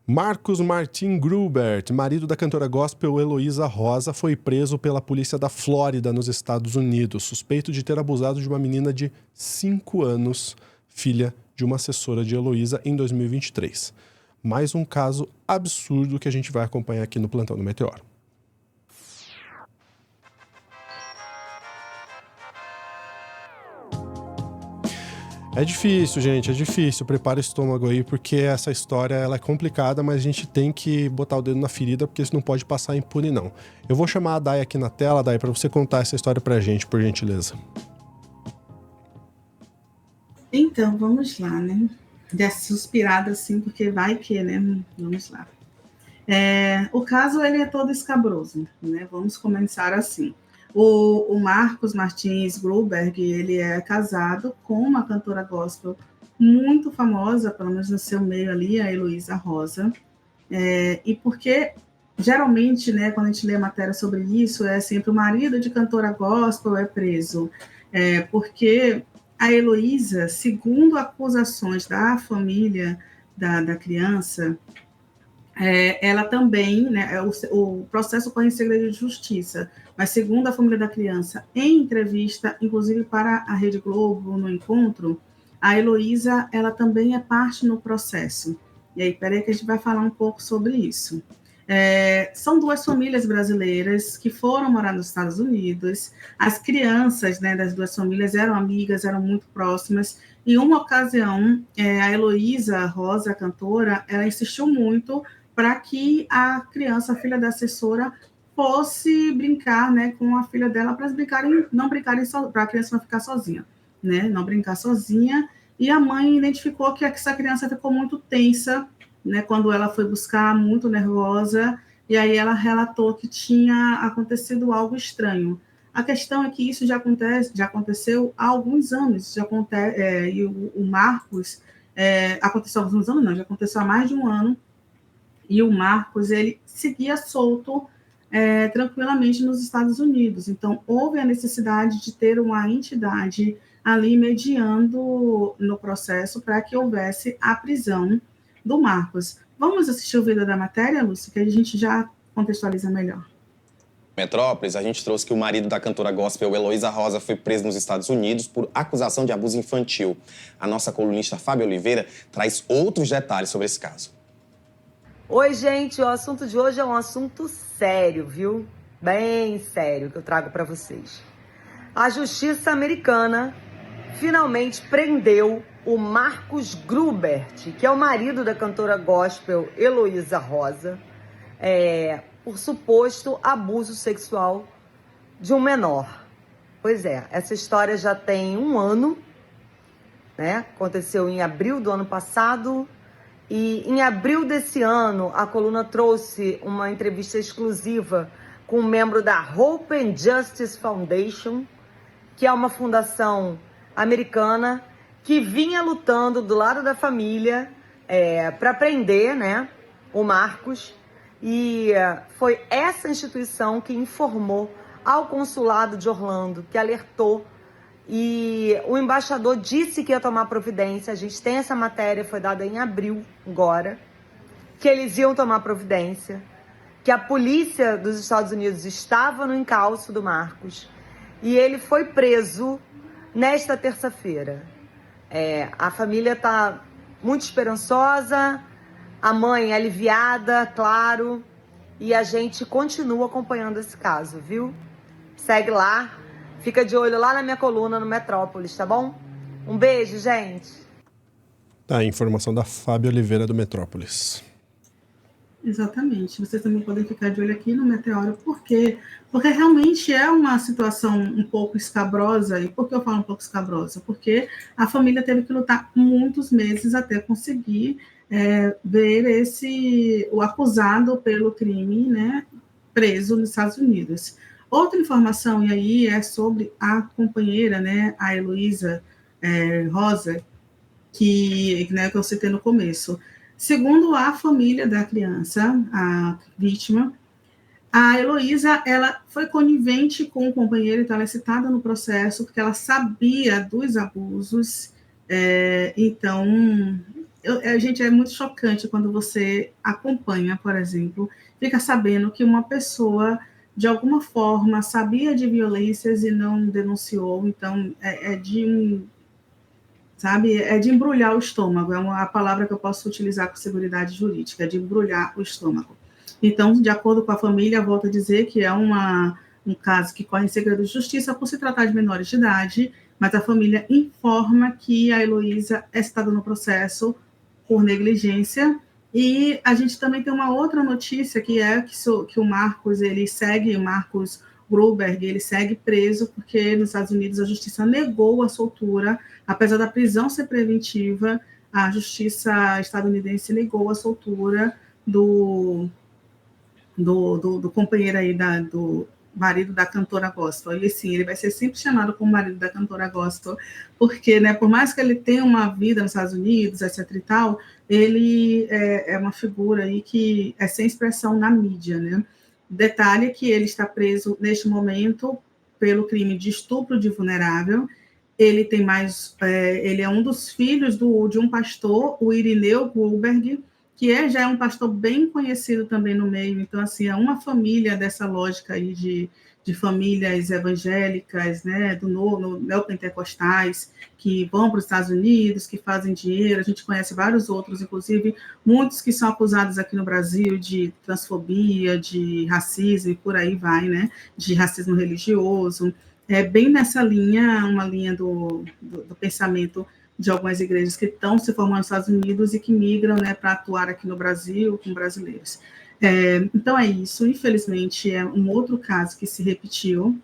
Marcos Martin Grubert, marido da cantora gospel Heloísa Rosa, foi preso pela polícia da Flórida, nos Estados Unidos, suspeito de ter abusado de uma menina de 5 anos, filha de uma assessora de Heloísa, em 2023. Mais um caso absurdo que a gente vai acompanhar aqui no Plantão do Meteoro. É difícil, gente, é difícil. Prepara o estômago aí, porque essa história ela é complicada, mas a gente tem que botar o dedo na ferida, porque isso não pode passar impune, não. Eu vou chamar a Day aqui na tela, Day, para você contar essa história pra gente, por gentileza. Então, vamos lá, né? Dessa suspirada, assim, porque vai que, né? Vamos lá. O caso, ele é todo escabroso, né? Vamos começar assim. O Marcos Martins Gruberg, ele é casado com uma cantora gospel muito famosa, pelo menos no seu meio ali, a Heloísa Rosa. E porque, geralmente, né, quando a gente lê matéria sobre isso, é sempre o marido de cantora gospel é preso. Porque a Heloísa, segundo acusações da família da criança, ela também, né, o processo corre em segredo de justiça, mas segundo a família da criança, em entrevista, inclusive para a Rede Globo, no Encontro, a Heloísa, ela também é parte no processo. E aí, peraí que a gente vai falar um pouco sobre isso. São duas famílias brasileiras que foram morar nos Estados Unidos. As crianças, né, das duas famílias eram amigas, eram muito próximas. Em uma ocasião, a Heloísa Rosa, a cantora, ela insistiu muito para que a criança, a filha da assessora, fosse brincar, né, com a filha dela, para não brincarem, para a criança não ficar sozinha, né, não brincar sozinha. E a mãe identificou que essa criança ficou muito tensa, né, quando ela foi buscar, muito nervosa, e aí ela relatou que tinha acontecido algo estranho. A questão é que isso já aconteceu há alguns anos, e o Marcos, aconteceu há alguns anos, não, já aconteceu há mais de um ano, e o Marcos, ele seguia solto tranquilamente nos Estados Unidos. Então, houve a necessidade de ter uma entidade ali mediando no processo para que houvesse a prisão do Marcos. Vamos assistir o vídeo da matéria, Lúcia, que a gente já contextualiza melhor. Metrópolis, a gente trouxe que o marido da cantora gospel Heloísa Rosa foi preso nos Estados Unidos por acusação de abuso infantil. A nossa colunista Fábio Oliveira traz outros detalhes sobre esse caso. Oi, gente, o assunto de hoje é um assunto sério, viu? Bem sério que eu trago para vocês. A justiça americana finalmente prendeu o Marcos Grubert, que é o marido da cantora gospel Heloísa Rosa, por suposto abuso sexual de um menor. Pois é, essa história já tem um ano, né? Aconteceu em abril do ano passado. E em abril desse ano, a coluna trouxe uma entrevista exclusiva com um membro da Hope and Justice Foundation, que é uma fundação americana que vinha lutando do lado da família para prender, né, o Marcos. E foi essa instituição que informou ao consulado de Orlando, que alertou. E o embaixador disse que ia tomar providência. A gente tem essa matéria, foi dada em abril agora, que eles iam tomar providência, que a polícia dos Estados Unidos estava no encalço do Marcos e ele foi preso nesta terça-feira. A família está muito esperançosa, a mãe aliviada, claro, e a gente continua acompanhando esse caso, viu? Segue lá. Fica de olho lá na minha coluna no Metrópolis, tá bom? Um beijo, gente. Tá, a informação da Fábio Oliveira do Metrópolis. Exatamente. Vocês também podem ficar de olho aqui no Meteoro, porque realmente é uma situação um pouco escabrosa. E por que eu falo um pouco escabrosa? Porque a família teve que lutar muitos meses até conseguir ver o acusado pelo crime, né, preso nos Estados Unidos. Outra informação, e aí é sobre a companheira, né, a Heloísa Rosa, que eu citei no começo. Segundo a família da criança, a vítima, a Heloísa, ela foi conivente com o companheiro, então ela é citada no processo, porque ela sabia dos abusos, então gente, é muito chocante quando você acompanha, por exemplo, fica sabendo que uma pessoa, de alguma forma, sabia de violências e não denunciou. Então, é de embrulhar o estômago, a palavra que eu posso utilizar com seguridade jurídica, é de embrulhar o estômago. Então, de acordo com a família, volto a dizer que é um caso que corre em segredo de justiça por se tratar de menores de idade, mas a família informa que a Heloísa está no processo por negligência. E a gente também tem uma outra notícia, que é que o Marcos, o Marcos Gruberg, ele segue preso, porque nos Estados Unidos a justiça negou a soltura, apesar da prisão ser preventiva, a justiça estadunidense negou a soltura do companheiro aí, do marido da cantora gospel. E sim, ele vai ser sempre chamado como marido da cantora gospel, porque, né, por mais que ele tenha uma vida nos Estados Unidos, etc e tal, ele é uma figura aí que é sem expressão na mídia, né? Detalhe que ele está preso neste momento pelo crime de estupro de vulnerável. Ele tem ele é um dos filhos de um pastor, o Irineu Gruberg, que já é um pastor bem conhecido também no meio. Então, assim, é uma família dessa lógica aí de famílias evangélicas, né, neopentecostais, que vão para os Estados Unidos, que fazem dinheiro. A gente conhece vários outros, inclusive muitos que são acusados aqui no Brasil de transfobia, de racismo e por aí vai, né, de racismo religioso. É bem nessa linha, uma linha do pensamento de algumas igrejas que estão se formando nos Estados Unidos e que migram, né, para atuar aqui no Brasil com brasileiros. Então é isso, infelizmente é um outro caso que se repetiu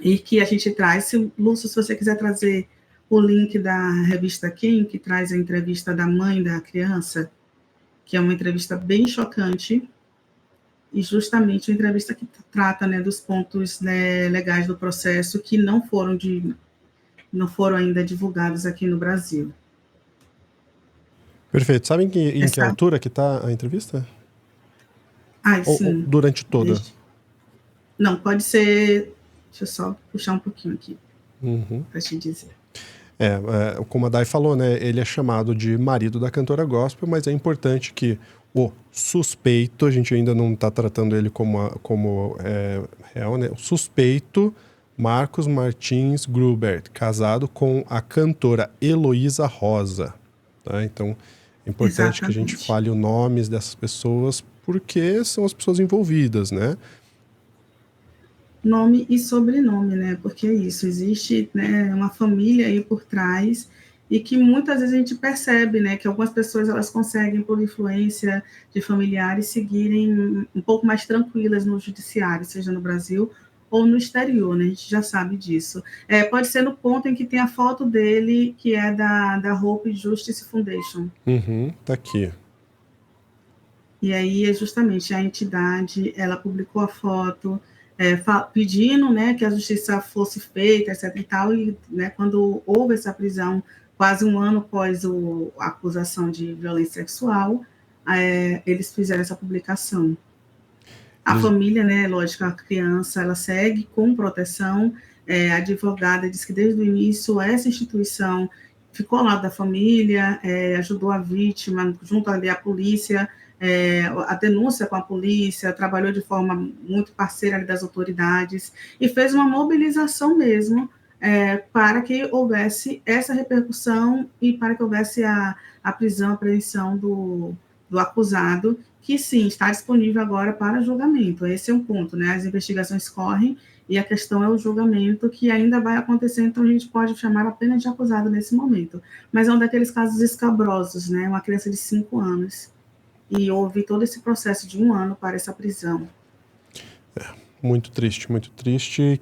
e que a gente traz. Lúcio, se você quiser trazer o link da revista Quem, que traz a entrevista da mãe da criança, que é uma entrevista bem chocante, e justamente uma entrevista que trata, né, dos pontos, né, legais do processo que não foram ainda divulgados aqui no Brasil. Perfeito. Sabe em que altura que está a entrevista? Sim. Ou durante toda? Não, pode ser... Deixa eu só puxar um pouquinho aqui para te dizer. Como a Day falou, né, ele é chamado de marido da cantora gospel, mas é importante que o suspeito, a gente ainda não está tratando ele como real, né? O suspeito Marcos Martins Gruberg, casado com a cantora Heloísa Rosa. Tá? Então, é importante que a gente fale os nomes dessas pessoas, porque são as pessoas envolvidas, né? Nome e sobrenome, né? Porque é isso, existe, né, uma família aí por trás e que muitas vezes a gente percebe, né, que algumas pessoas elas conseguem, por influência de familiares, seguirem um pouco mais tranquilas no judiciário, seja no Brasil ou no exterior, né? A gente já sabe disso. Pode ser no ponto em que tem a foto dele, que é da Hope Justice Foundation. Tá aqui. E aí, justamente, a entidade, ela publicou a foto, pedindo, né, que a justiça fosse feita, etc. e tal, e, né, quando houve essa prisão, quase um ano após a acusação de violência sexual, eles fizeram essa publicação. A família, né, lógico, a criança, ela segue com proteção. A advogada diz que desde o início essa instituição ficou ao lado da família, ajudou a vítima, junto ali à polícia, a denúncia com a polícia, trabalhou de forma muito parceira ali das autoridades e fez uma mobilização mesmo para que houvesse essa repercussão e para que houvesse a prisão, a apreensão do acusado, que sim, está disponível agora para julgamento. Esse é um ponto, né? As investigações correm e a questão é o julgamento que ainda vai acontecer, então a gente pode chamar apenas de acusado nesse momento. Mas é um daqueles casos escabrosos, né? Uma criança de 5 anos. E houve todo esse processo de 1 ano para essa prisão. Muito triste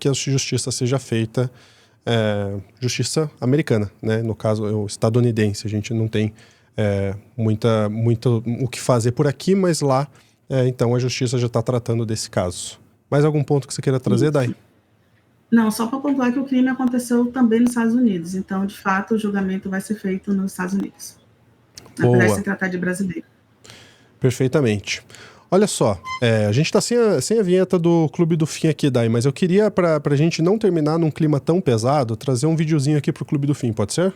que a justiça seja feita, justiça americana, né? No caso, estadunidense. A gente não tem muito o que fazer por aqui, mas lá, então, a justiça já está tratando desse caso. Mais algum ponto que você queira trazer, Day? Não, só para pontuar que o crime aconteceu também nos Estados Unidos. Então, de fato, o julgamento vai ser feito nos Estados Unidos. Boa. Apesar de se tratar de brasileiro. Perfeitamente. Olha só, a gente está sem a vinheta do Clube do Fim aqui, Day, mas eu queria, para a gente não terminar num clima tão pesado, trazer um videozinho aqui pro Clube do Fim, pode ser?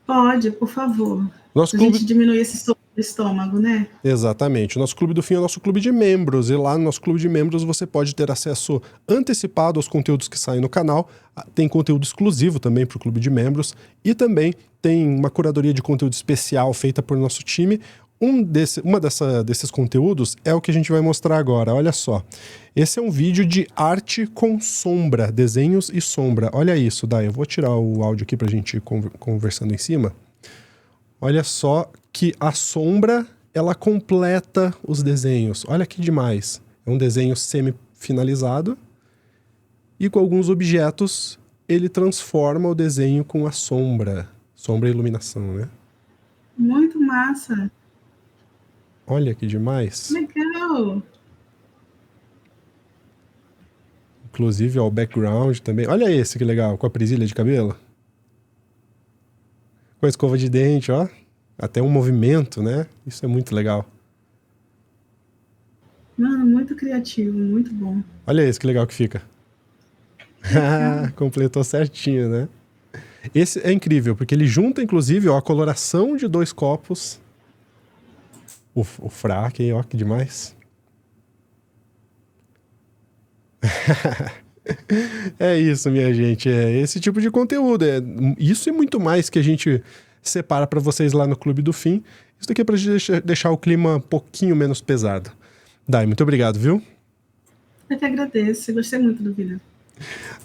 Pode, por favor. Nosso A clube... gente diminuir esse sopro do estômago, né? Exatamente. O nosso Clube do Fim é o nosso clube de membros. E lá no nosso clube de membros você pode ter acesso antecipado aos conteúdos que saem no canal. Tem conteúdo exclusivo também para o clube de membros. E também tem uma curadoria de conteúdo especial feita por nosso time. Desses conteúdos é o que a gente vai mostrar agora. Olha só. Esse é um vídeo de arte com sombra, desenhos e sombra. Olha isso, Dai. Eu vou tirar o áudio aqui para a gente ir conversando em cima. Olha só que a sombra, ela completa os desenhos. Olha que demais. É um desenho semi-finalizado e com alguns objetos ele transforma o desenho com a sombra. Sombra e iluminação, né? Muito massa. Olha que demais. Legal. Inclusive, ó, o background também. Olha esse que legal, com a presilha de cabelo. Com a escova de dente, ó. Até um movimento, né? Isso é muito legal. Mano, muito criativo, muito bom. Olha esse que legal que fica. Completou certinho, né? Esse é incrível, porque ele junta, inclusive, ó, a coloração de 2 copos. O fraque, ó, que demais. É isso, minha gente. É esse tipo de conteúdo. É isso e muito mais que a gente separa para vocês lá no Clube do Fim. Isso daqui é pra deixar o clima um pouquinho menos pesado. Dai, muito obrigado, viu? Eu que agradeço, eu gostei muito do vídeo.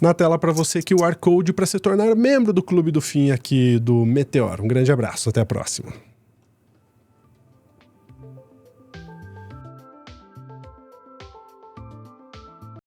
Na tela para você QR Code para se tornar membro do Clube do Fim aqui do Meteor. Um grande abraço, até a próxima.